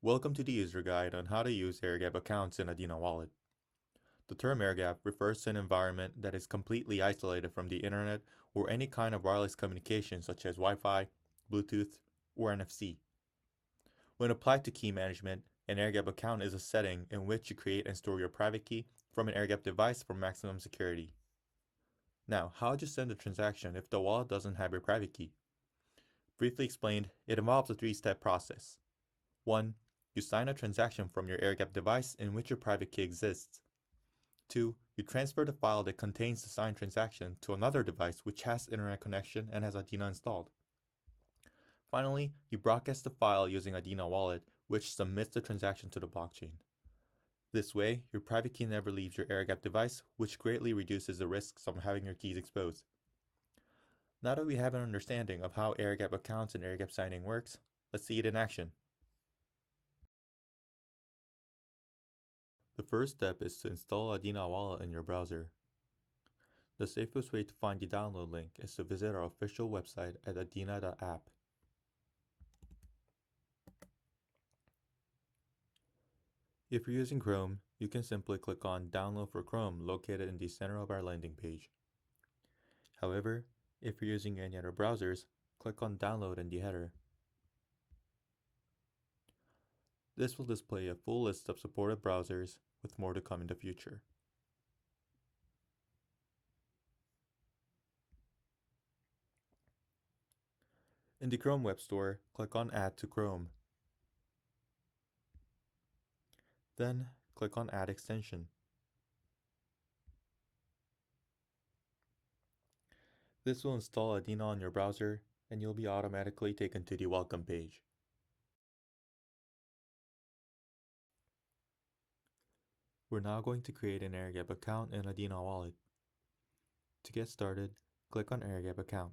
Welcome to the user guide on how to use AirGap accounts in Adena wallet. The term AirGap refers to an environment that is completely isolated from the internet or any kind of wireless communication such as Wi-Fi, Bluetooth, or NFC. When applied to key management, an AirGap account is a setting in which you create and store your private key from an AirGap device for maximum security. Now, how would you send a transaction if the wallet doesn't have your private key? Briefly explained, it involves a three-step process. 1. You sign a transaction from your AirGap device in which your private key exists. 2. You transfer the file that contains the signed transaction to another device which has internet connection and has Adena installed. Finally, you broadcast the file using Adena wallet, which submits the transaction to the blockchain. This way, your private key never leaves your AirGap device, which greatly reduces the risks of having your keys exposed. Now that we have an understanding of how AirGap accounts and AirGap signing works, let's see it in action. The first step is to install Adena wallet in your browser. The safest way to find the download link is to visit our official website at adena.app. If you're using Chrome, you can simply click on Download for Chrome located in the center of our landing page. However, if you're using any other browsers, click on Download in the header. This will display a full list of supported browsers, with more to come in the future. In the Chrome Web Store, click on Add to Chrome. Then, click on Add Extension. This will install Adena on your browser, and you'll be automatically taken to the welcome page. We're now going to create an AirGap account in Adena wallet. To get started, click on AirGap Account.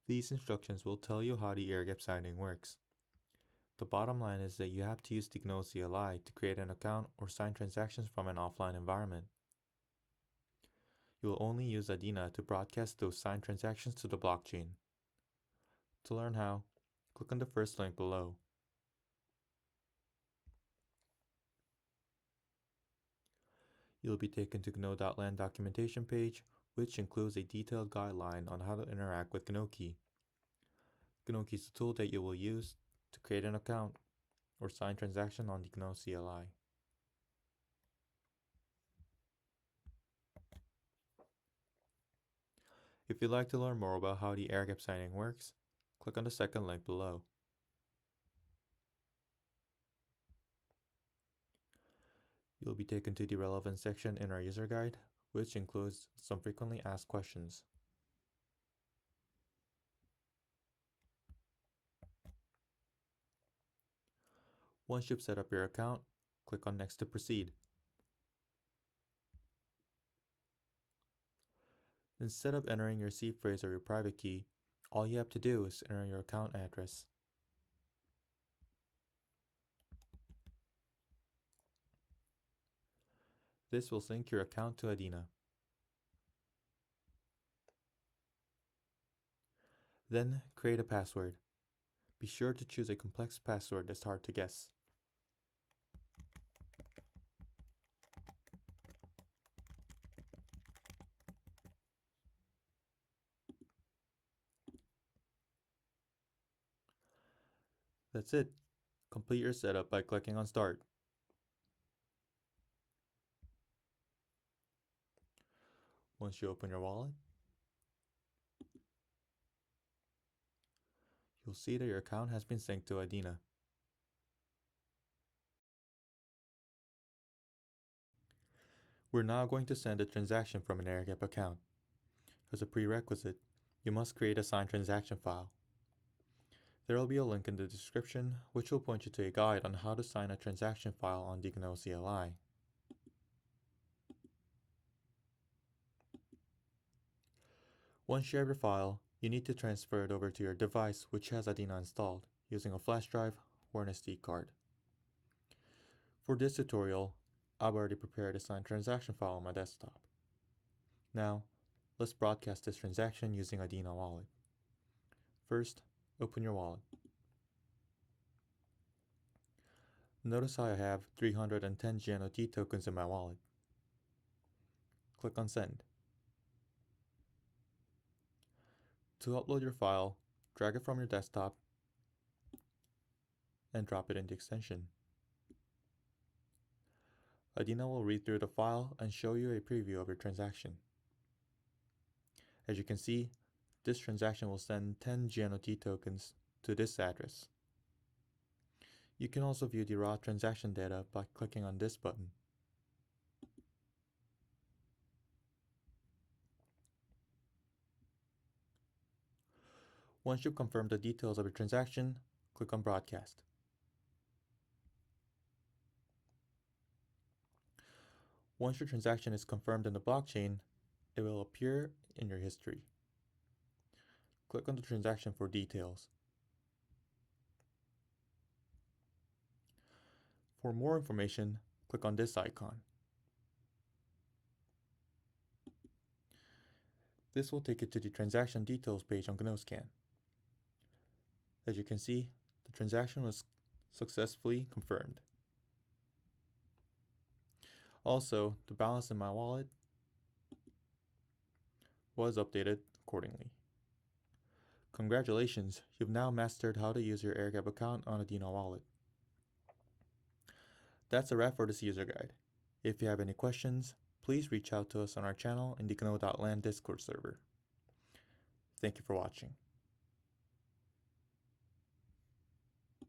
These instructions will tell you how the AirGap signing works. The bottom line is that you have to use the GNOME CLI to create an account or sign transactions from an offline environment. You will only use Adena to broadcast those signed transactions to the blockchain. To learn how, click on the first link below. You'll be taken to GNOME.land documentation page, which includes a detailed guideline on how to interact with GNOME. GNOME is the tool that you will use to create an account or sign transaction on the GNOME CLI. If you'd like to learn more about how the AirGap signing works, click on the second link below. You'll be taken to the relevant section in our user guide, which includes some frequently asked questions. Once you've set up your account, click on Next to proceed. Instead of entering your seed phrase or your private key, all you have to do is enter your account address. This will sync your account to Adena. Then create a password. Be sure to choose a complex password that's hard to guess. That's it. Complete your setup by clicking on Start. Once you open your wallet, you'll see that your account has been synced to Adena. We're now going to send a transaction from an AirGap account. As a prerequisite, you must create a signed transaction file. There will be a link in the description which will point you to a guide on how to sign a transaction file on the GNOME CLI. Once you have your file, you need to transfer it over to your device which has Adena installed using a flash drive or an SD card. For this tutorial, I've already prepared a signed transaction file on my desktop. Now, let's broadcast this transaction using Adena wallet. First, Open your wallet. Notice how I have 310 GNOT tokens in my wallet. Click on Send. To upload your file, drag it from your desktop and drop it in the extension. Adena will read through the file and show you a preview of your transaction. As you can see, this transaction will send 10 GNOT tokens to this address. You can also view the raw transaction data by clicking on this button. Once you've confirmed the details of your transaction, click on Broadcast. Once your transaction is confirmed in the blockchain, it will appear in your history. Click on the transaction for details. For more information, click on this icon. This will take you to the transaction details page on GNOScan. As you can see, the transaction was successfully confirmed. Also, the balance in my wallet was updated accordingly. Congratulations, you've now mastered how to use your AirGap account on Adena wallet. That's a wrap for this user guide. If you have any questions, please reach out to us on our channel in the GNO.land Discord server. Thank you for watching.